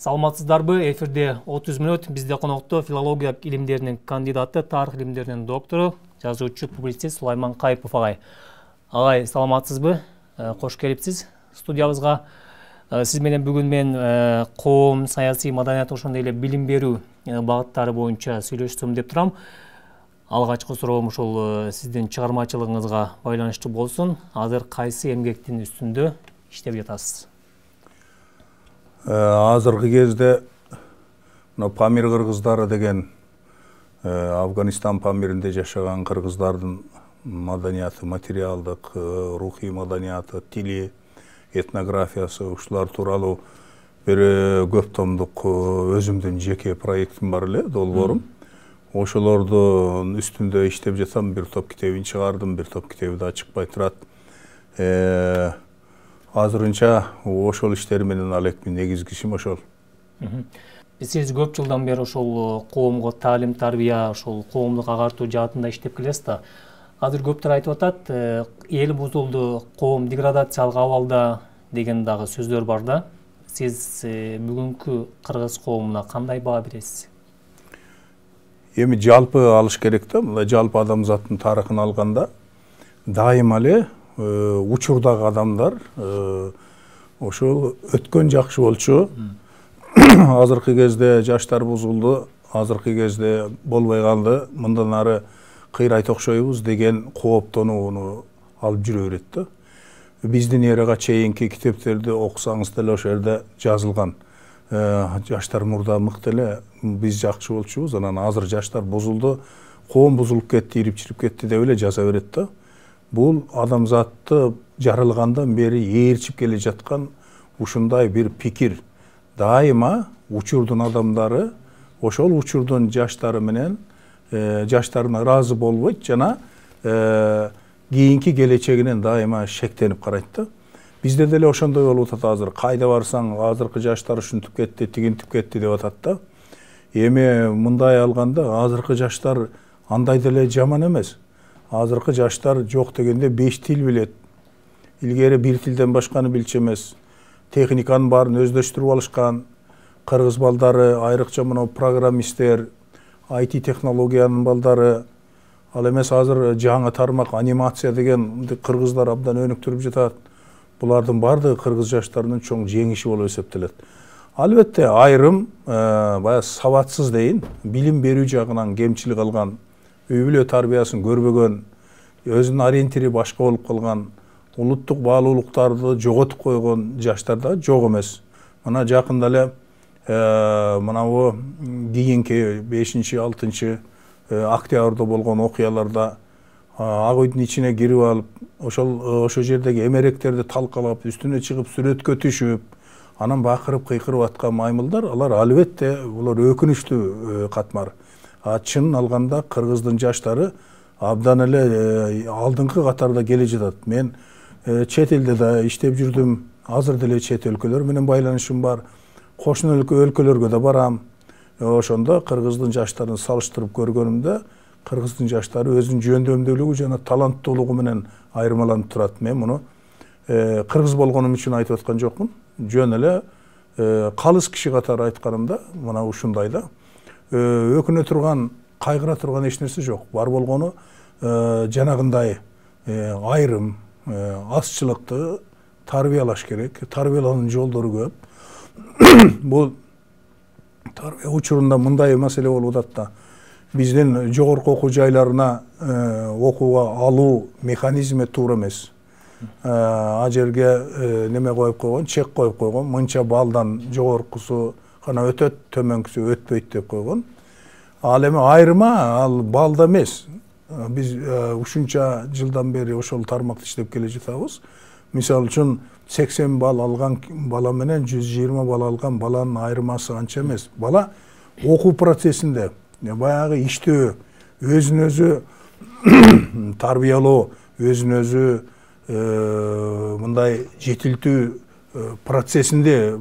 Саламатсыздарбы? Эфирде 30 мүнөт бизде конокто филология илимдеринин кандидаты, тарых илимдеринин доктору, жазуучу, публицист Сулайман Кайыпов агай. Агай, саламатсызбы? Кош келипсиз студиябызга. Сиз менен бүгүн мен коом, саясий, маданият ошондой эле билим берүү багыттары боюнча сүйлөшсөм деп турам. Алгачкы суроом ошол сиздин чыгармачылыгыңызга байланыштуу болсун. Азыр кайсы эмгектин үстүндө иштеп жатасыз? Азыркы кезде Памир кыргыздары деген Афганистан Памиринде жашаган кыргыздардын маданияты, материалдык, рухий маданияты, тили, этнографиясы ушулар тууралуу бир көп томдук өзүмдүн жеке проектим бар эле, долбоорум. Ошолордун үстүндө иштеп жатам, бир топ китебин чыгардым, бир топ китеби да чыкпай турат. Азырынча ошол иштер менен алекмин, негизги ишим ошол. Сиз көп жылдан бери ошол коомго таалим, тарбия, ошол коомдук агартуу жаатында иштеп келесиз да. Азыр көптөр айтып атат, эл бузулду, коом деградациялык абалда деген дагы сөздөр бар да. Сиз бүгүнкү кыргыз коомуна кандай баа бересиз? Эми жалпы алыш керек да, мына жалпы адамзаттын тарыхын алганда дайыма эле учурдагы адамдар ошол өткөн жакшы болчу. Азыркы кезде жаштар бузулду, азыркы кезде болбой калды, мындан ары кыйрайт окшойбуз деген кооптонууну алып жүрө берет да. Биздин эрага чейинки китептерди окусаңыз деле ошол жерде жазылган. Жаштар мурда мыкты эле биз жакшы болчубуз, анан азыр жаштар бузулду, коом бузулуп кетти, ирип-чирип кетти деп эле жаза берет да. Бул адамзатты жаралгандан бери ээрчип келе жаткан ушундай бир пикир. Дайыма учурдун адамдары ошол учурдун жаштары менен жаштарына ыраазы болбойт жана кийинки келечегинен дайыма шектенип карайт да. Бизде деле ошондой болуп атат азыр. Кайда барсаң, азыркы жаштар ушинтип кетти, тигинтип кетти деп атат да. Эми мындай алганда азыркы жаштар андай деле жаман эмес. Азыркы жаштар жок дегенде 5 тил билет. Илгери бир тилден башканы билчү эмес. Техниканын баарын өздөштүрүп алышкан. Кыргыз балдары, айрыкча мына программисттер, IT технологиянын балдары, ал эмес азыр жаңы тармак анимация деген кыргыздар абдан өнүктүрүп жатат. Булардын баардыгы кыргыз жаштарынын чоң жеңиши болуп эсептелет. Албетте айрым баягы сабатсыз дейин, билим берүү жагынан кемчилик алган, үй бүлө тарбиясын көрбөгөн, өзүнүн ориентири башка болуп калган, улуттук баалуулуктарды жоготуп койгон жаштар да жок эмес. Мына жакында эле мынабу кийинки 5-6 октябрда болгон окуяларда ак үйдүн ичине кирип алып, ошол жердеги эмеректерди талкалап, үстүнө чыгып сүрөткө түшүп, анан бакырып кыйкырып аткан маймылдар, алар албетте булар өкүнүчтүү катмар. Чынын алганда кыргыздын жаштары абдан эле алдыңкы катарда келе жатат. Мен чет элде да иштеп жүрдүм, азыр деле чет өлкөлөр менен байланышым бар. Кошуна өлкөлөргө да барам. Ошондо кыргыздын жаштарын салыштырып көргөнүмдө, кыргыздын жаштары өзүнүн жөндөмдүүлүгү жана таланттуулугу менен айырмаланып турат. Мен муну кыргыз болгонум үчүн айтып аткан жокмун. Жөн эле калыс киши катары айтканымда мына ушундай да. Өкүнө турган, кайгыра турган эч нерсе жок. Бар болгону жанагындай айрым, азчылыкты тарбиялаш керек. Тарбиялаанын жолдору көп. Бул тарбия учурунда мындай маселе болуп атат да. Биздин жогорку окуу жайларына окууга алуу механизми туура эмес. А жерге неме коюп койгон, чек коюп койгон, мынча балдан жогоркусу гана өтөт, төмөнкүсү өтпөйт деп койгон. Ал эми айрыма ал балда эмес. Биз ушунча жылдан бери ошол тармакта иштеп келе жатабыз. Мисалы үчүн 80 бал алган бала менен 120 бал алган баланын айырмасы анча эмес. Бала окуу процессинде баягы иштөө, өзүн өзү тарбиялоо, өзүн өзү мындай жетилтүү процессинде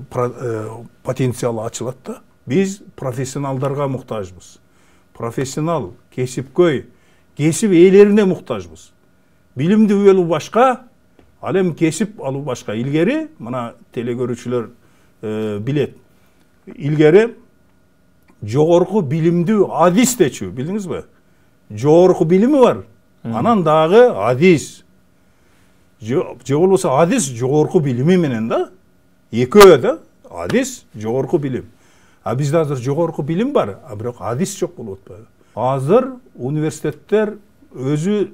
потенциалы ачылат да. Биз профессионалдарга муктажбыз. Профессионал, кесипкөй, кесип ээлерине муктажбыз. Билимдүү болуу башка, ал эми кесип алуу башка. Илгери мына теле көрүүчүлөр билет. ilgeri jogorku bilimdүү adis dечү, билдиңизби? Жогорку билими бар. Анан дагы адис. Же болбосо адис жогорку билими менен да. Экөө да. Адис жогорку билим. А бизде азыр жогорку билим бар, а бирок адис жок болуп атпайбы? Азыр университеттер өзү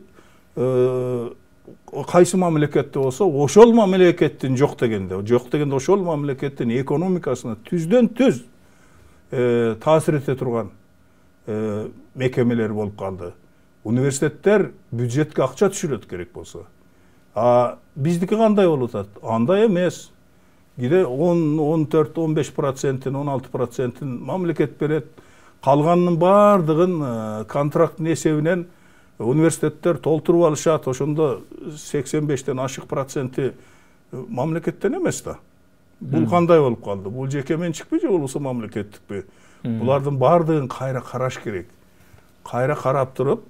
кайсы мамлекетте болсо, ошол мамлекеттин жок дегенде ошол мамлекеттин экономикасына түздөн түз таасир эте турган мекемелер болуп калды. Университеттер бюджетке акча түшүрөт керек болсо. А биздики кандай болуп атат? Андай эмес. Киде 14-15%, 16% мамлекет берет. Калганынын бардыгын контракттын эсебинен университеттер толтуруп алышат. Ошондо 85-тен ашык проценти мамлекеттен эмес да. Бул кандай болуп калды? Бул жеке менчикпи же болбосо мамлекеттикпи? Булардын бардыгын кайра караш керек. Кайра карап туруп,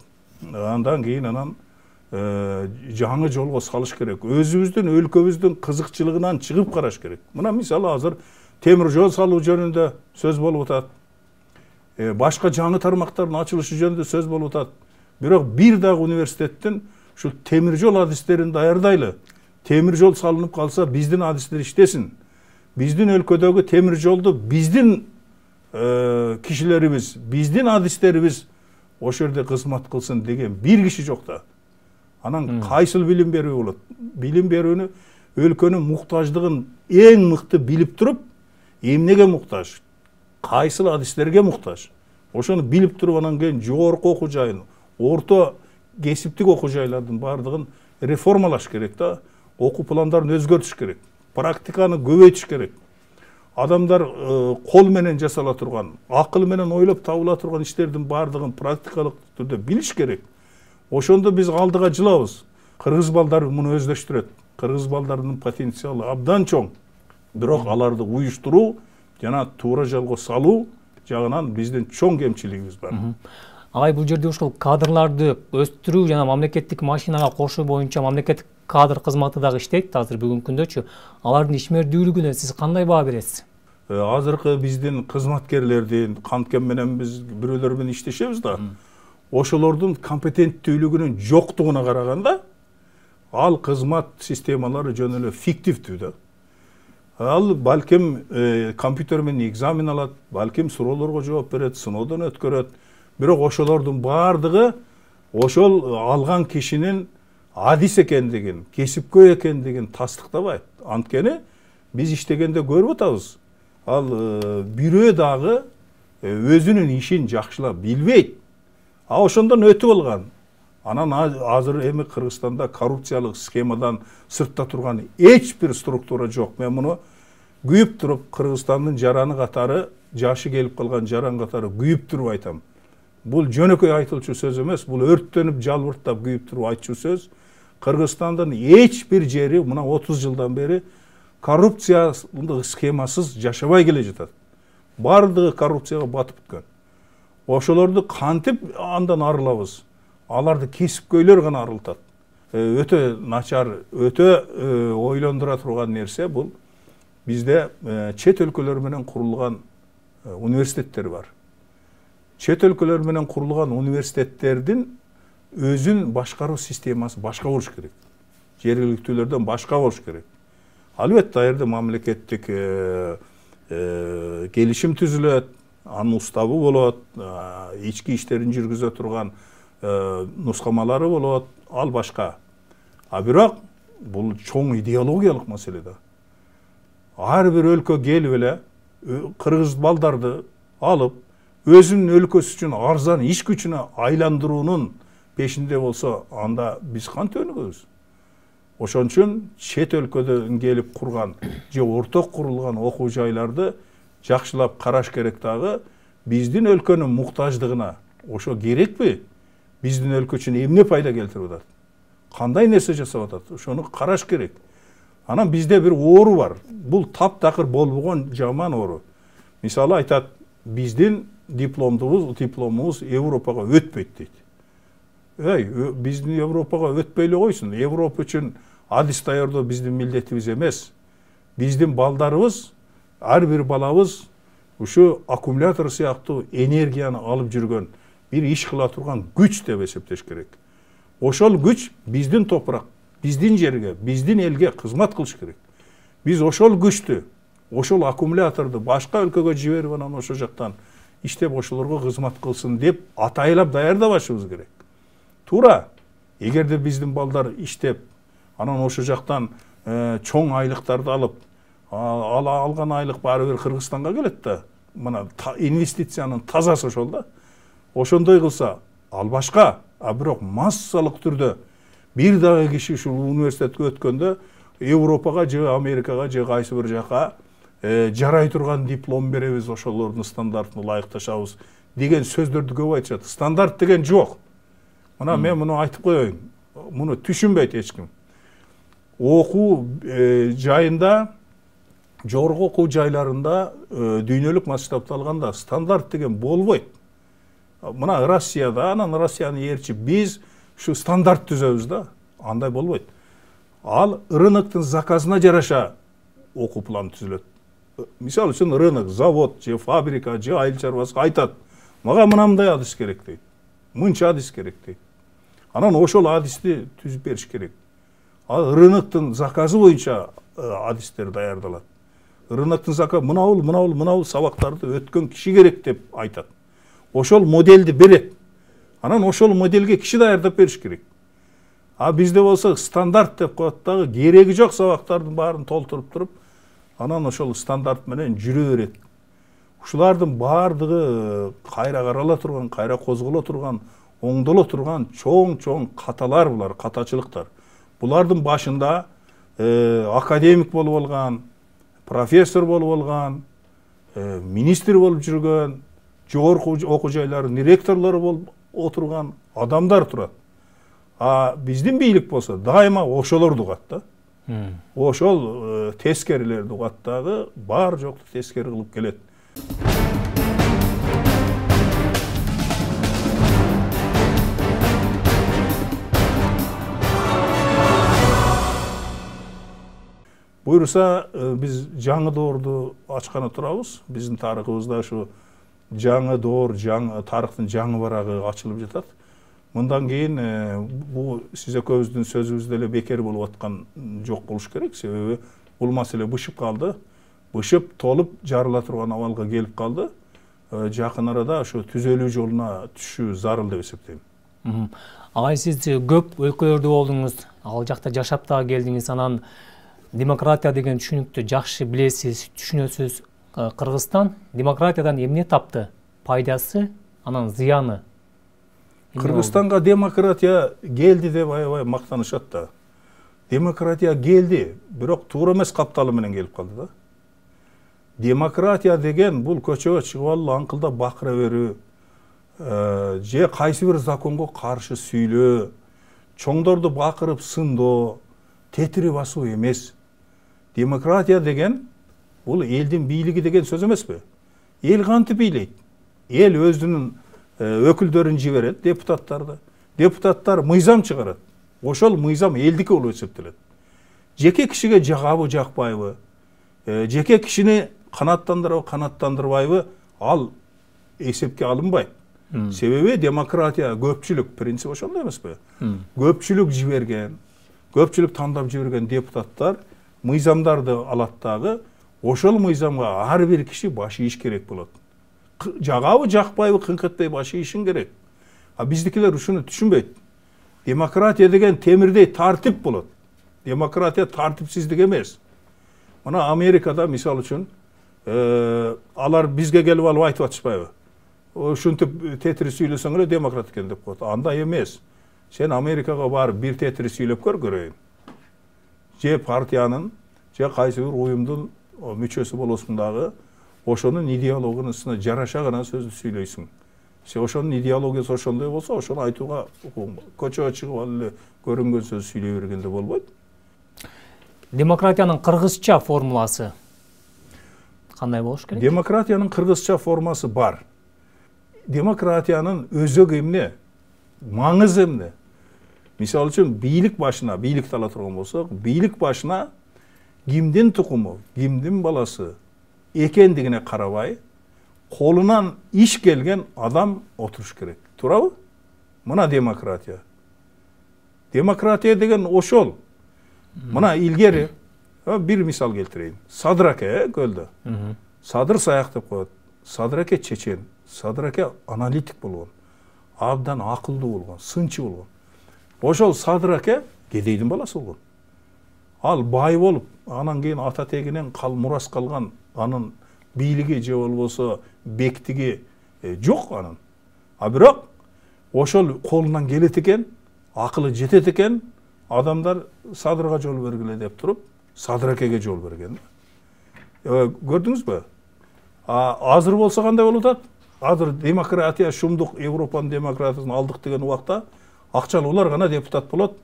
андан кийин жаңы жолго салыш керек. Өзүбүздүн өлкөбүздүн кызыкчылыгынан чыгып караш керек. Мына мисалы азыр темир жол салуу жөнүндө сөз болуп атат. Башка жаңы тармактардын ачылышы жөнүндө сөз болуп атат. Бирок бир дагы университеттин ушул темир жол адистерин даярдайлы. Темир жол салынып калса биздин адистер иштесин. Биздин өлкөдөгү темир жолду биздин кишилерибиз, биздин адистерибиз ошол жерде кызмат кылсын деген бир киши жок да. Анан кайсыл билим берүү болот? Билим берүүнү өлкөнүн муктаждыгын эң мыкты билип туруп, эмнеге муктаж? Кайсыл адистерге муктаж? Ошону билип туруп анан кийин жогорку окуу жайын, орто кесиптик окуу жайлардын бардыгын реформалаш керек да. Окуу пландарын өзгөртүш керек. Практиканы көбөйтүш керек. Адамдар кол менен жасала турган, акыл менен ойлоп табыла турган иштердин бардыгын практикалык түрдө билиш керек. Ошондо биз алдыга жылабыз. Кыргыз балдары муну өздөштүрөт. Кыргыз балдарынын потенциалы абдан чоң. Бирок аларды уюштуруу жана туура жолго салуу жагынан биздин чоң кемчилигибиз бар. Агай, бул жерде ушул кадрларды өстүрүү жана мамлекеттик машинага кошуу боюнча мамлекеттик кадр кызматы дагы иштейт азыр бүгүнкү күндөчү. Алардын ишмердүүлүгүнө сиз кандай баа бересиз? Азыркы биздин кызматкерлердин канткен менен биз бирөөлөр менен иштешебиз да. Ошолордун компетенттүүлүгүнүн жоктугуна караганда ал кызмат системалары жөн эле фиктивдүү да. Ал балким компьютер менен экзамен алат, балким суроолорго жооп берет, сыноодон өткөрөт. Бирок ошолордун бардыгы ошол алган кишинин адис экендигин, кесипкөй экендигин тастыктабайт. Анткени биз иштегенде көрүп атабыз. Ал бирөө дагы өзүнүн ишин жакшылап билбейт. А ошондон өтүп алган. Анан азыр эми Кыргызстанда коррупциялык схемадан сыртта турган эч бир структура жок. Мен муну күйүп туруп Кыргызстандын жараны катары, жашы келип калган жаран катары күйүп туруп айтам. Бул жөнөкөй айтылчу сөз эмес, бул өрттөнүп, жалбырттап күйүп туруп айтчу сөз. Кыргызстандын эч бир жери мына 30 жылдан бери коррупциялык схемасыз жашабай келе жатат. Бардыгы коррупцияга батып бүткөн. Ошолорду кантип андан арылабыз? Аларды кесипкөйлөр гана арылтат. Өтө начар, өтө ойлондура турган нерсе бул. Бизде чет өлкөлөр менен курулган университеттер бар. Чет өлкөлөр менен курулган университеттердин өзүн башкаруу системасы башка болуш керек. Жергиликтүүлөрдөн башка болуш керек. Албетте ал жерде мамлекеттик келишим түзүлөт, анын уставы болот, ички иштерин жүргүзө турган нускамалары болот, ал башка. А бирок бул чоң идеологиялык маселе да. Ар бир өлкө келип эле кыргыз балдарды алып, өзүнүн өлкөсү үчүн арзан иш күчүнө айландыруунун пешинде болсо, анда биз кантип өнүгөбүз? Ошон үчүн чет өлкөдөн келип курган же орток курулган окуу жайларды жакшылап караш керек дагы. Биздин өлкөнүн муктаждыгына ошо керекпи? Биздин өлкө үчүн эмне пайда келтирип атат? Кандай нерсе жасап атат? Ошону караш керек. Анан бизде бир оору бар. Бул таптакыр болбогон жаман оору. Мисалы айтат, биздин дипломубуз Европага өтпөйт дейт. Биздин Европага өтпөй эле койсун. Европа үчүн адис даярдоо биздин милдетибиз эмес. Биздин балдарыбыз, ар бир балабыз ушу аккумулятор сыяктуу энергияны алып жүргөн бир иш кыла турган күч деп эсептеш керек. Ошол күч биздин топурак, биздин жерге, биздин элге кызмат кылыш керек. Биз ошол күчтү, ошол аккумуляторду башка өлкөгө жиберип анан ошол жактан иштеп ошолорго кызмат кылсын деп атайлап даярдабашыбыз керек. Туура. Эгерде биздин балдар иштеп, анан ошол жактан чоң айлыктарды алып, алган айлык баары бир Кыргызстанга келет да. Мына инвестициянын тазасы ошол да. Ошондой кылса, ал башка, бирок массалык түрдө бир дагы киши ушул университетке өткөндө Европага же Америкага же кайсы бир жака жарай турган диплом беребиз, ошолордун стандартына ылайыкташабыз деген сөздөрдү көп айтышат. Стандарт деген жок. Мына мен муну айтып коеюн. Муну түшүнбөйт эч ким. Окуу жайында, жогорку окуу жайларында дүйнөлүк масштабта алганда стандарт деген болбойт. Мына Россияда, анан Россиянын ээрчи биз ушу стандарт түзөбүз да. Андай болбойт. Ал рыноктун заказына жараша окуу планы түзүлөт. Мисалы үчүн рынок, завод, же фабрика, же айыл чарбасы айтат. Мага мынандай адис керек дейт. Мынча адис керек дейт. Анан ошол адисти түзүп бериш керек. Ал рыноктун заказы боюнча адистер даярдалат. Рыноктун заказы мынау сабактарды өткөн киши керек деп айтат. Ошол моделди берет. Анан ошол моделге киши даярдап бериш керек. Бизде болсо стандарт деп коет дагы, кереги жок сабактардын баарын толтуруп туруп, анан ошол стандарт менен жүрө берет. Ушулардын баардыгы кайра карала турган, кайра козголо турган, оңдоло турган чоң каталар булар, катачылыктар. Булардын башында академик болуп алган, профессор болуп алган, министр болуп жүргөн, жогорку окуу жайлардын директорлору болуп отурган адамдар турат. Биздин бийлик болсо дайыма ошолорду угат да. Ошол тескерилерди угат дагы, бар жокту тескери кылып келет. Буйруса биз жаңы доорду ачканы турабыз. Биздин тарыхыбызда ушу жаңы доор, тарыхтын жаңы барагы ачылып жатат. Мындан кийин бул сиз экөөбүздүн сөзүбүз деле бекер болуп аткан жок болуш керек. Себеби бул маселе бышып калды. Бышып толуп жарыла турган абалга келип калды. Жакын арада ошо түзөлүү жолуна түшүү зарыл деп эсептейм. Агай, сиз көп өлкөлөрдө болдуңуз, ал жакта жашап дагы келдиңиз, анан демократия деген түшүнүктү жакшы билесиз, түшүнөсүз. Кыргызстан демократиядан эмне тапты? Пайдасы, анан зыяны? Кыргызстанга демократия келди деп аябай мактанышат да. Демократия келди, бирок туура эмес капталы менен келип калды да. Демократия деген бул көчөгө чыгып алып аңкылдап бакыра берүү, же кайсы бир законго каршы сүйлөө, чоңдорду бакырып сындоо, тетири басуу эмес. Демократия деген бул элдин бийлиги деген сөз эмеспи? Эл кантип бийлейт? Эл өзүнүн өкүлдөрүн жиберет, депутаттарды. Депутаттар мыйзам чыгарат. Ошол мыйзам элдики болуп эсептелет. Жеке кишиге жагабы, жакпайбы, жеке кишини канаттандырбайбы, ал эсепке алынбайт. Себеби демократия, көпчүлүк принцип ошондой эмеспи? Көпчүлүк жиберген, көпчүлүк тандап жиберген депутаттар мыйзамдарды алат дагы, ошол мыйзамга ар бир киши баш ийиш керек болот. Жагабы, жакпайбы, кыңкытпай баш ийишин керек. Биздикилер ушуну түшүнбөйт. Демократия деген темирдей тартип болот. Демократия тартипсиздик эмес. Мына Америкада мисал үчүн алар бизге келип алып айтып атышпайбы? Ушинтип тетири сүйлөсөң эле демократ экен деп коет. Андай эмес. Сен Америкага барып бир тетири сүйлөп көрөйүн. Же партиянын, же кайсы бир уюмдун мүчөсү болосуң дагы, ошонун идеологиясына жараша гана сөздү сүйлөйсүң. Сен ошонун идеологиясы ошондой болсо, ошону айтууга көчөгө чыгып алып эле көрүнгөн сөз сүйлөй бергенде болбойт. Демократиянын кыргызча формуласы кандай болуш керек? Демократиянын кыргызча формасы бар. Демократиянын өзөгү эмне? Маңызы эмне? Мисалы үчүн бийлик башына, бийликти ала турган болсок, бийлик башына кимдин тукуму, кимдин баласы экендигине карабай, Kolundan iş gelgen adam oturuş керек. Турабы? Мына демократия. Демократия деген ошол. Мына илгери bir misal келтирейин. Садыр аке көлдө. Садыр саяк деп коет. Садыр аке чечен. Садыр аке аналитик болгон. Абдан акылдуу болгон, сынчы болгон. Ошол Садыр аке кедейдин баласы болгон. Ал бай болуп, анан кийин ата тегинен мурас калган анын бийлиги же болбосо бектиги жок анын. А бирок ошол колунан келет экен, акылы жетет экен, адамдар Садырга жол бергиле деп туруп, Садыр акеге жол берген. Көрдүңүзбү? Азыр болсо кандай болуп атат? Азыр демократия, шумдук Европанын демократиясын алдык деген убакта акчалуулар гана депутат болот.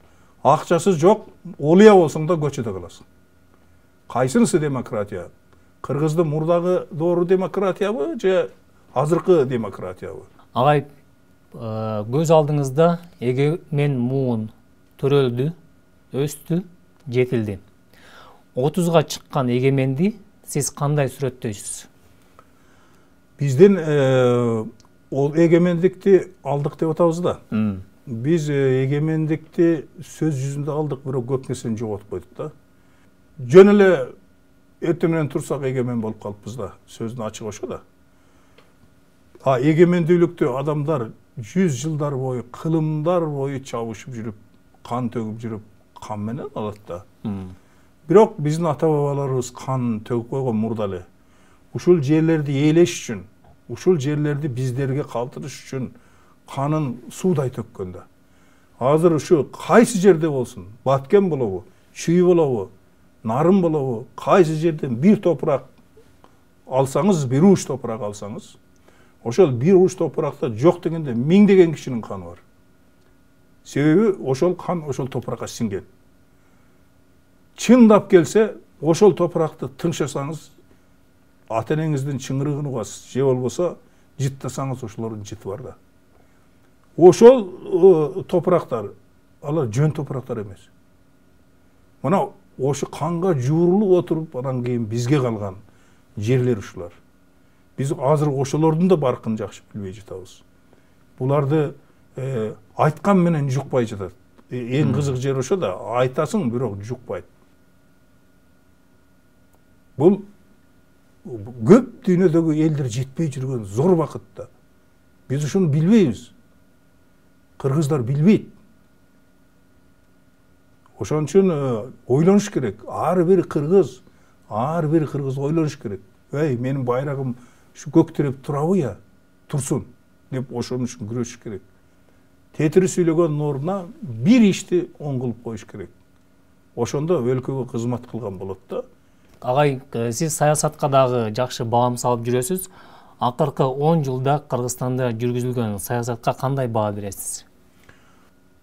Акчасы жок, олия болсоң да көчөдө каласың. Кайсынысы демократия? Кыргыздын мурдагы доору демократиябы же азыркы демократиябы? Агай, көз алдыңызда эгемен муун төрөлдү, өстү, жетилди. 30га чыккан эгеменди сиз кандай сүрөттөйсүз? Бизден ол эгемендикти алдык деп атабыз да. Biz эгемендикти сөз жүзүндө алдык, бирок көп нерсени жоготуп койдук да. Жөн эле эртең менен турсак эгемен болуп калыппыз да. Сөздүн ачыгы ошо да. Эгемендүүлүктү адамдар 100 жылдар бою, кылымдар бою чабышып жүрүп, кан төгүп жүрүп, кан менен алат да. Бирок биздин ата бабаларыбыз кан төгүп койгон мурда эле. Ушул жерлерди ээлеш үчүн, ушул жерлерди биздерге калтырыш үчүн канын суудай төккөн да. Азыр ушу кайсы жерде болсун, Баткен болобу, Чүй болобу, Нарын болобу, кайсы жерден бир топурак алсаңыз, бир уч топурак алсаңыз, ошол бир уч топуракта жок дегенде миңдеген кишинин каны бар. Себеби ошол кан ошол топуракка сиңген. Чындап келсе, ошол топуракты тыңшасаңыз, ата-энеңиздин чыңырыгын угасыз, же болбосо жыттасаңыз ошолордун жыты бар да. Ошол топурактар, алар жөн топурактар эмес. Мына ошо канга жуурулуп отуруп, анан кийин бизге калган жерлер ушулар. Биз азыр ошолордун да баркын жакшы билбей жатабыз. Буларды айткан менен жукпай жатат. Эң кызык жери ошо да, айтасың, бирок жукпайт. Бул көп дүйнөдөгү элдер жетпей жүргөн зор бакыт да. Биз ушуну билбейбиз. Кыргыздар билбейт. Ошон үчүн ойлонуш керек. Ар бир кыргыз ойлонуш керек. Менин байрагым ушу көктөрүп турабы я? Турсун деп ошон үчүн күрөшүш керек. Тетири сүйлөгөн ордуна бир ишти оң кылып коюш керек. Ошондо өлкөгө кызмат кылган болот да. Агай, сиз саясатка дагы жакшы баам салып жүрөсүз. Акыркы 10 жылда Кыргызстанда жүргүзүлгөн саясатка кандай баа бересиз?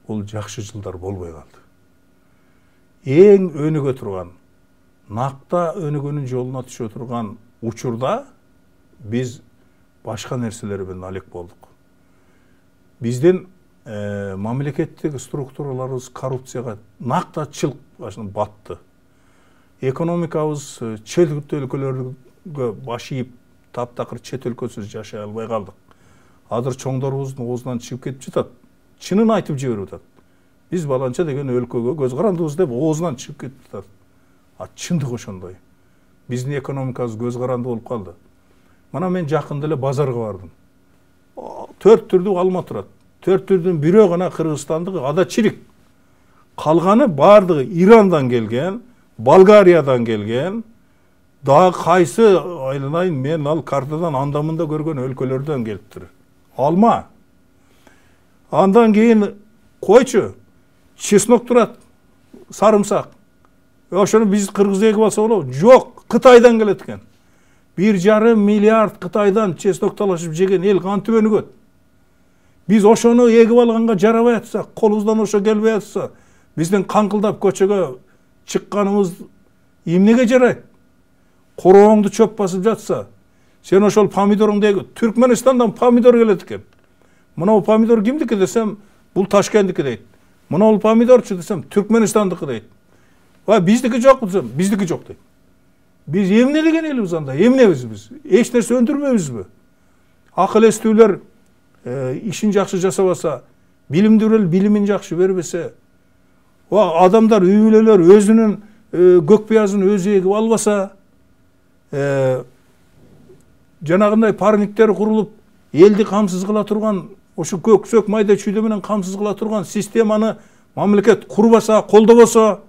Бул жакшы жылдар болбой калды. Эң өнүгө турган, накта өнүгөнүн жолуна түшө турган учурда биз башка нерселер менен алек болдук. Биздин мамлекеттик структураларыбыз коррупцияга накта чылк батты. Экономикабыз чет өлкөлөргө баш ийип, таптакыр чет өлкөсүз жашай албай калдык. Азыр чоңдорубуздун оозунан чыгып кетип жатат. Чынын айтып жиберип атат. Биз баланча деген өлкөгө көз карандыбыз деп оозунан чыгып кетип атат. Чындык ошондой. Биздин экономикабыз көз каранды болуп калды. Мына мен жакында эле базарга бардым. 4 түрдүү алма турат. 4 түрдүн бирөө гана Кыргызстандык, ада чирик. Калганы бардыгы Ирандан келген, Болгариядан келген, дагы кайсы айланайын, мен ал картадан андамында көргөн өлкөлөрдөн келиптир. Алма. Андан кийин койчу, чеснок турат, сарымсак. Ошону биз кыргыз эгип алса болобу? Жок, Кытайдан келет экен. 1,5 миллиард Кытайдан чеснок талашып жеген эл кантип өнүгөт? Биз ошону эгип алганга жарабай атсак, колубуздан ошо келбей атса, биздин каңкылдап көчөгө чыкканыбыз эмнеге жарайт? Корооңду чөп басып жатса, сен ошол помидоруңду Түркменистандан помидор келет экен. Мына помидор кимдики десем, бул Ташкенттики дейт. Мына помидорчу десем, Түркменистандыкы дейт. Биздики жок десем, биздики жок дейт. Биз эмне деген элбиз анда? Эмнебиз биз? Эч нерсе өндүрбөйбүзбү? акыл эстүүлөр ишин жакшы жасабаса, билимдүүлөр билимин жакшы бербесе, адамдар үй бүлөлөр өзүнүн көк пыязын өзү эгип албаса, жанагындай парниктер курулуп, элди камсыз кыла турган, ошо көксөк майда чүйдө менен камсыз кыла турган системаны мамлекет курбаса, колдобосо,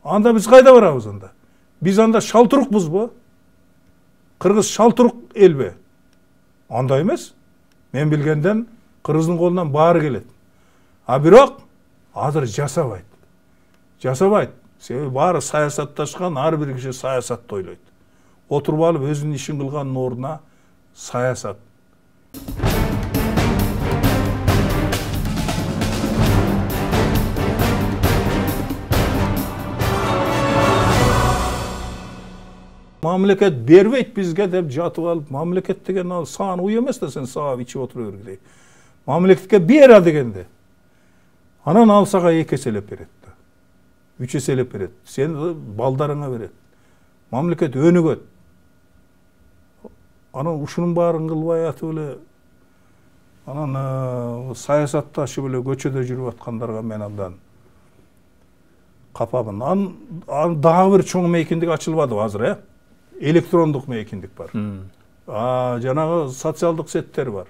анда биз кайда барабыз анда? Биз анда шалтурукпузбу? Кыргыз шалтурук элбе? Андай эмес. Мен билгенден Кыргыздын колунан баары келет. А бирок азыр жасабайт. Жасабайт. Себеби баары саясатташкан, ар бир киши саясатты ойлойт. Отуруп алып өзүнүн ишин кылганын ордуна саясат. Мамлекет бербейт бизге деп жатып алып, мамлекет деген ал саан уй эмес да сен саап ичип отура бергилей. Мамлекетке бер дегенде. Анан ал сага 2 эселеп берет да. 3 эселеп берет. Сен балдарыңа берет. Мамлекет өнүгөт. Анан ушунун баарын кылбай атып эле анан саясатташып эле көчөдө жүрүп аткандарга мен андан капабын. Анан дагы бир чоң мейкиндик ачылбадыбы азыр, электрондук мейкиндик бар. Жанагы социалдык сеттер бар.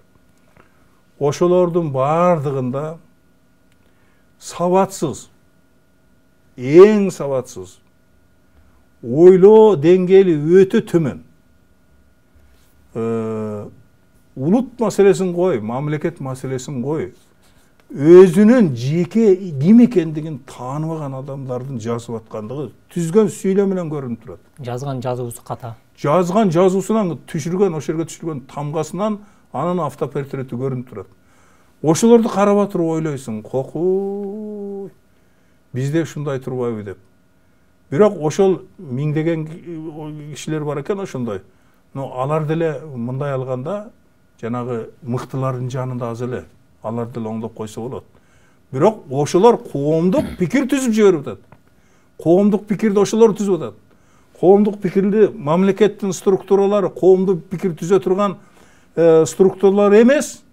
Ошолордун бардыгында сабатсыз, эң сабатсыз, ойлоо деңгээли өтө төмөн. Улут маселесин кой, мамлекет маселесин кой. Өзүнүн жеке ким экендигин тааныбаган адамдардын жазып аткандыгы түзгөн сүйлөө менен көрүнүп турат. Жазган жазуусу ката. Жазган жазуусунан түшүргөн, ошол жерге түшүргөн тамгасынан анын автопортрети көрүнүп турат. Ошолорду карап туруп ойлойсуң, кокуй. Бизде ушундай турбайбы деп. Бирок ошол миңдеген кишилер бар экен ошондой. Но алар деле мындай алганда жанагы мыктылардын жанында аз эле. Алар деле оңдоп койсо болот. Бирок ошолор коомдук пикир түзүп жиберип атат. Коомдук пикирди ошолор түзүп атат. Коомдук пикирди мамлекеттин структуралары, коомдук пикир түзө турган структуралар эмес.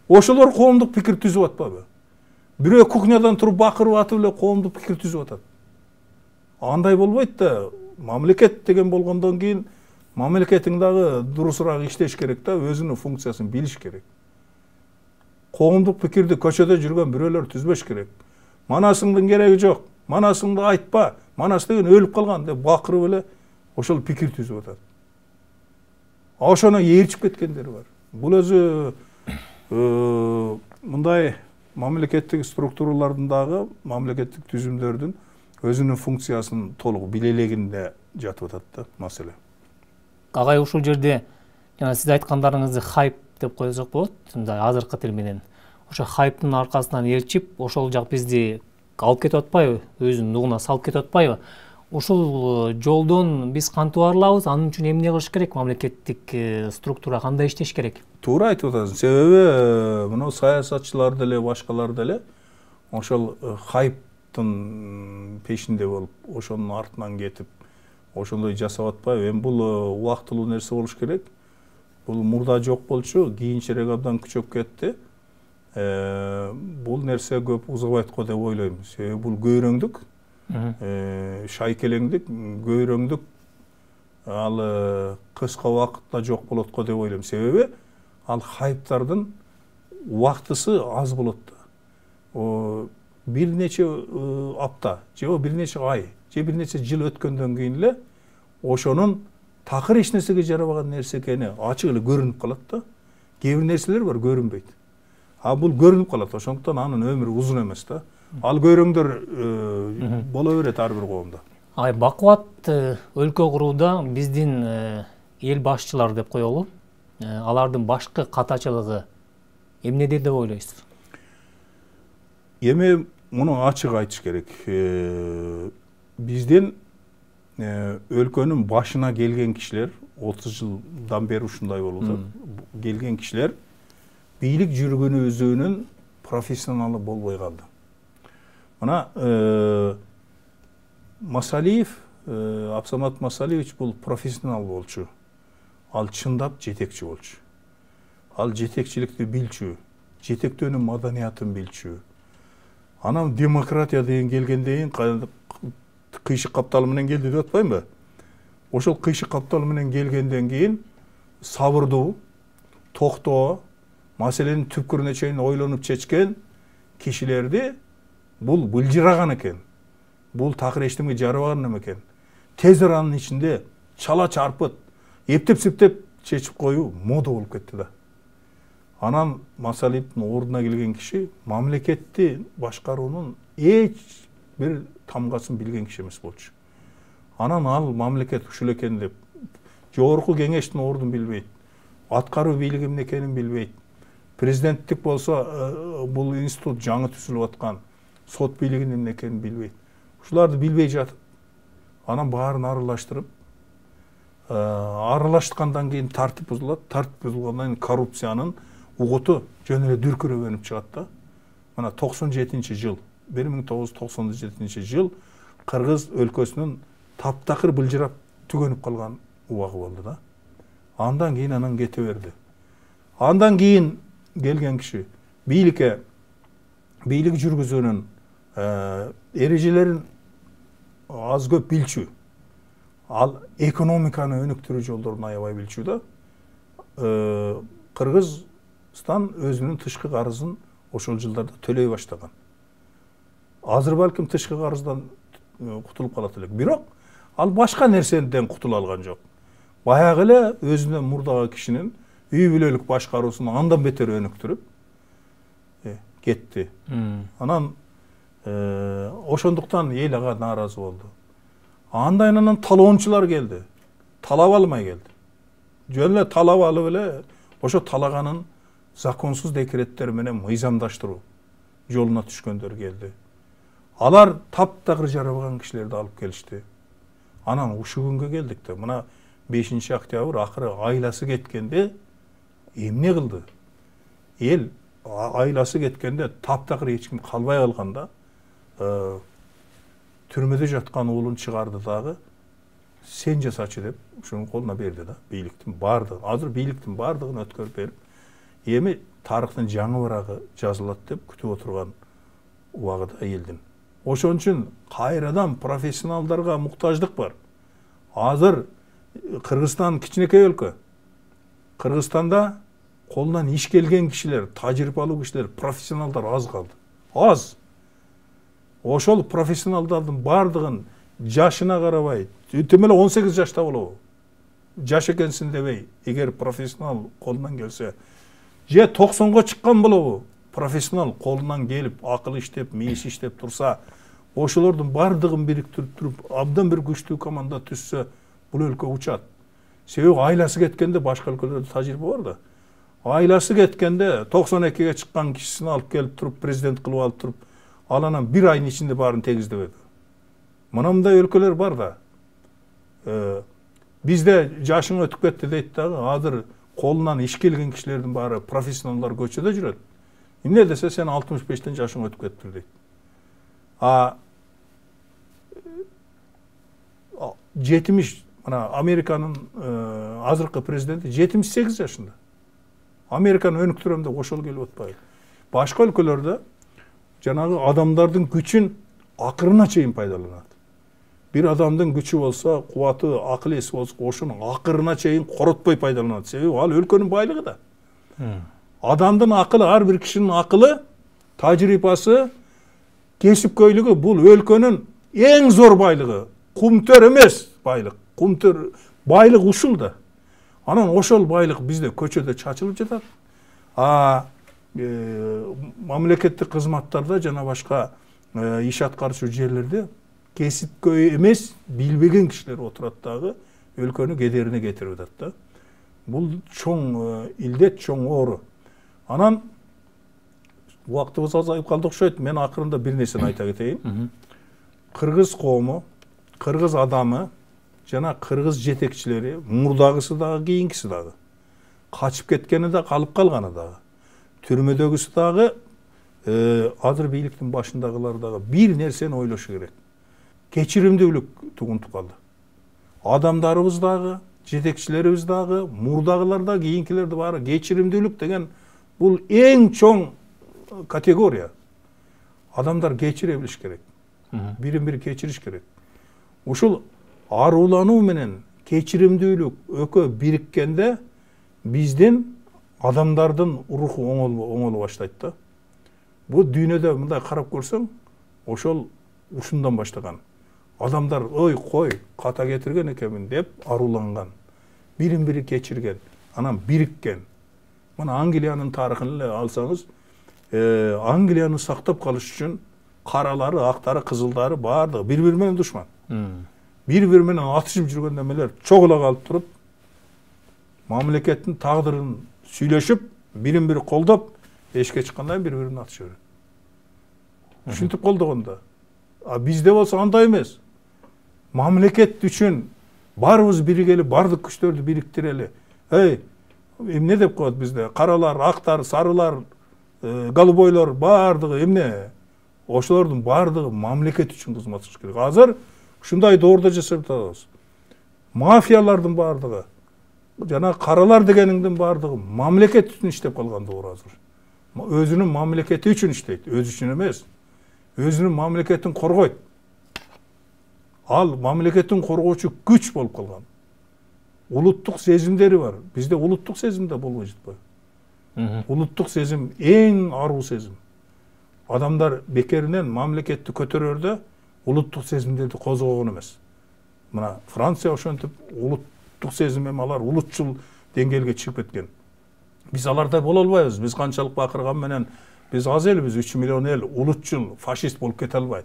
Ошолор коомдук пикир түзүп атпайбы? Бирөө кухнядан туруп бакырып атып эле коомдук пикир түзүп атат. Андай болбойт да. Мамлекет деген болгондон кийин мамлекетиң дагы дурусураак иштеш керек да, өзүнүн функциясын билиш керек. Коомдук пикирди көчөдө жүргөн бирөөлөр түзбөш керек. Манасыңдын кереги жок, манасыңды айтпа, манас деген өлүп калган деп бакырып эле ошол пикир түзүп атат. Ошону ээрчип кеткендер бар. Бул өзү мындай мамлекеттик структуралардын дагы, мамлекеттик түзүмдөрдүн өзүнүн функциясын толук биле элегинде жатып атат да маселе. Агай ушул жерде жана сиз айткандарыңызды хайп деп койсок болот, мындай азыркы тил менен. Ошо хайптын аркасынан ээрчип, ошол жак бизди алып кетип атпайбы, өзүнүн нугуна салып кетип атпайбы? Ушул жолдон биз кантип арылабыз? Анын үчүн эмне кылыш керек? Мамлекеттик структура кандай иштеш керек? Туура айтып атасың. Себеби мына саясатчылар деле, башкалар деле ошол хайптын пешинде болуп, ошонун артынан кетип, ошондой жасап атпайбы? Эми бул убактылуу нерсе болуш керек. Бул мурда жок болчу, кийинчерээк абдан күчөп кетти. Бул нерсе көп узабайт го деп ойлойм. Себеби бул көйрөңдүк, шайкелеңдик, көйрөңдүк ал кыска убакытта жок болот го деп ойлойм. Себеби ал хайптардын убактысы аз болот да. Бир нече апта, же бир нече ай, же бир нече жыл өткөндөн кийин эле ошонун такыр эч нерсеге жарабаган нерсе экени ачык эле көрүнүп калат да. Кээ бир нерселер бар көрүнбөйт. А бул көрүнүп калат, ошондуктан анын өмүрү узун эмес да. Ал көйрөңдөр боло берет ар бир коомдо. Бакубат өлкө курууда биздин эл башчылары деп коелу. Алардын башкы катачылыгы эмнеде деп ойлойсуз? Эми муну ачык айтыш керек. Биздин өлкөнүн башына келген кишилер 30 жылдан бери ушундай болуп атат. Келген кишилер бийлик жүргүнүүнүн профессионалы болбой калды. Мына Масалиев, Абсамат Масалиевич бул профессионал болчу. Ал чындап жетекчи болчу. ал жетекчиликти билчү, жетектөөнүн маданиятын билчү. Анан демократия деген келгенден кийин кыйшык каптал менен келди деп атпаймынбы? Ошол кыйшык каптал менен келгенден кийин сабырдуу, токтоо, маселенин түпкүрүнө чейин ойлонуп чечкен кишилерди бул былжыраган экен. Бул такыр эчтеме жарабаган эме экен. Тез аранын ичинде чала чарпыт, эптеп-септеп чечип коюу мода болуп кетти да. Анан Масалиевдин ордуна келген киши мамлекетти башкаруунун эч бир тамгасын билген киши эмес болчу. Анан ал мамлекет ушул экен деп жогорку кеңештин ордун билбейт, аткаруу бийлиги эмне экенин билбейт. Президенттик болсо бул институт жаңы түзүлүп аткан, сот бийлигинин эмне экенин билбейт. Ушуларды билбей жатып, анан баарын аралаштырып, аралашкандан кийин тартип бузулат, тартип бузулгандан кийин коррупциянын угуту жөн эле дүркүрөп өнүп чыгат да. Мына 97-жыл, 1997 жыл Кыргыз өлкөсүнүн таптакыр былжырап түгөнүп калган убагы болду да. Андан кийин анан кете берди. Андан кийин келген киши бийлик жүргүзүүнүн эрежелерин аз көп билчү. Ал экономиканы өнүктүрүү жолдорун аябай билчү да. Кыргызстан өзүнүн тышкы карызын ошол жылдарда төлөй баштаган. Азыр балким тышкы карыздан кутулуп калат элек. Бирок ал башка нерседен кутула алган жок. Баягы эле өзүнөн мурдагы кишинин үй бүлөлүк башкаруусун андан бетер өнүктүрүп кетти. Анан ошондуктан эл ага нааразы болду. Андан талоончулар келди. Талап алмай келди. Жөн эле талап алып эле ошо талаганын законсуз декреттер менен мыйзамдаштыруу жолуна түшкөндөр келди. Алар таптакыр жарабаган кишилерди алып келишти. Анан ушул күнгө келдик да. Мына 5-октябрь акыры айласы кеткенде эмне кылды? Эл айласы кеткенде таптакыр эч ким калбай калганда түрмөдө жаткан уулун чыгарды дагы сен жасачы деп ушунун колуна берди да. Бийликтин бардыгы, азыр бийликтин бардыгын өткөрүп берип, эми тарыхтын жаңы барагы жазылат деп күтүп отурган убагыда элдин. Ошон үчүн кайрадан профессионалдарга муктаждык бар. Азыр Кыргызстан кичинекей өлкө. Кыргызстанда колунан иш келген кишилер, тажрыйбалуу кишилер, профессионалдар аз калды. Аз. Ошол профессионалдардын бардыгын жашына карабай, тем эле 18 жашта болобу. Жаш экенсин дебей, эгер профессионал колунан келсе, же 90го чыккан болобу. Профессионал колунан келип, акыл иштеп, мээси иштеп турса, ошолордун бардыгын бириктирип туруп, абдан бир күчтүү команда түзсө, бул өлкө учат. Себеби айласы кеткенде башка өлкөлөрдө тажрыйба бар да. Айласы кеткенде 92ге чыккан кишисин алып келип туруп, президент кылып алып туруп, ал анан бир айдын ичинде баарын тегиздебеди. Мындай өлкөлөр бар да. Бизде жашың өтүп кетти дейт дагы, азыр колунан иш келген кишилердин баары профессионалдар көчөдө жүрөт. Эмне десе сен 65тен жашың өтүп кетти дейт. 70, мына Американын азыркы президенти 78 жашында. Американы өнүктүрөм деп ошол келип атпайбы. Башка өлкөлөрдө жанагы адамдардын күчүн акырына чейин пайдаланат. Бир адамдын күчү болсо, кубаты, акыл эси болсо, ошону акырына чейин коротпой пайдаланат. Себеби ал өлкөнүн байлыгы да. Адамдын акылы, ар бир кишинин акылы, тажрыйбасы, кесипкөйлүгү бул өлкөнүн эң зор байлыгы. Кумтөр эмес байлык. Кумтөр байлык ушул да. Анан ошол байлык бизде көчөдө чачылып жатат. Мамлекеттик кызматтарда жана башка иш аткаруучу жерлерде кесипкөй эмес, билбеген кишилер отурат дагы өлкөнү кедерине кетирип атат да. Бул чоң илдет, чоң оору. Анан убактыбыз азайып калды окшойт. Мен акырында бир нерсени айта кетейин. Кыргыз коому, кыргыз адамы жана кыргыз жетекчилери, мурдагысы дагы, кийинкиси дагы, качып кеткени да, калып калганы дагы, түрмөдөгүсү дагы, азыр бийликтин башындагылар дагы бир нерсени ойлошу керек. Кечиримдүүлүк тугунтуп калды. Адамдарыбыз дагы, жетекчилерибиз дагы, мурдагылар да, кийинкилер да баары кечиримдүүлүк деген бул эң чоң категория. Адамдар кечире билиш керек. Бирин бири кечириш керек. Ушул аруулануу менен кечиримдүүлүк экөө бириккенде биздин адамдардын руху оңоло баштайт да. Бу дүйнөдө мындай карап көрсөң, ошол ушундан баштаган. Адамдар ой кой ката кетирген экенмин деп аруланган. Бирин бири кечирген, анан бириккен. Мына Англиянын тарыхын эле алсаңыз, Англияны сактап калыш үчүн каралары, актары, кызылдары баардыгы бири-бири менен душман. Бири-бири менен атышып жүргөн немелер чогула калып туруп, мамлекеттин тагдырын сүйлөшүп, бирин-бири колдоп, эшикке чыккандан бири-бирин атышып жүрөт. Ушинтип колдогондо. А бизде болсо андай эмес. Мамлекет үчүн барыбыз биригели, бардык күчтөрдү бириктирели. Эмне деп коет бизде? Каралар, актар, сарылар, голубойлор бардыгы эмне? Ошолордун бардыгы мамлекет үчүн кызмат кылыш керек. Азыр ушундай доордо жашап атабыз. Мафиялардын бардыгы, жана каралар дегениңдин бардыгы мамлекет үчүн иштеп калган доор азыр. Өзүнүн мамлекети үчүн иштейт, өзү үчүн эмес. Өзүнүн мамлекетин коргойт. Ал мамлекеттин коргоочу күч болуп калган. Улуттук сезимдери бар. Бизде улуттук сезим да болбой жатпайбы? Улуттук сезим эң аруу сезим. Адамдар бекеринен мамлекетти көтөрөрдө улуттук сезимдерди козгогон эмес. Мына Франция ошентип улуттук сезим менен алар улутчул деңгээлге чыгып кеткен. Биз алардай боло албайбыз. Биз канчалык бакырган менен биз аз элбиз, 3 миллион эл улутчул, фашист болуп кете албайт.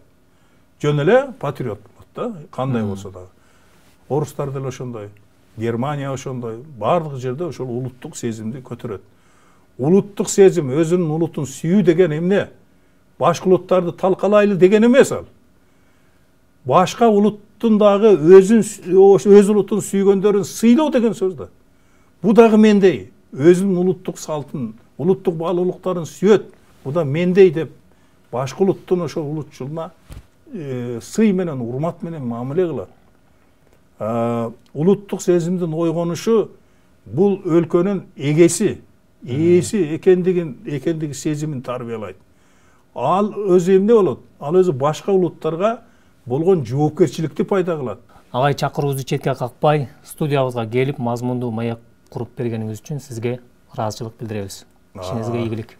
Жөн эле патриот болот да, кандай болсо да. Орустар деле ошондой, Германия ошондой, бардык жерде ошол улуттук сезимди көтөрөт. Улуттук сезим, өзүнүн улутун сүйүү деген эмне? Башка улуттарды талкалайлы деген эмес ал. Башка улуттун дагы өз улутун сүйгөндөрүн сыйлоо деген сөз да. Бу дагы мендей, өзүнүн улуттук салтын, улуттук баалуулуктарын сүйөт. Бу да мендей деп башка улуттун ошол улутчулуна сый менен, урмат менен мамиле кылат. Улуттук сезимдин ойгонушу бул өлкөнүн ээси экендиги сезимин тарбиялайт. Ал өзү эмне болот? Ал өзү башка улуттарга болгон жоопкерчиликти пайда кылат. Агай, чакыруубузду четке какпай, студиябызга келип мазмундуу маек куруп бергениңиз үчүн сизге ыраазычылык билдиребиз. Ишиңизге ийгилик.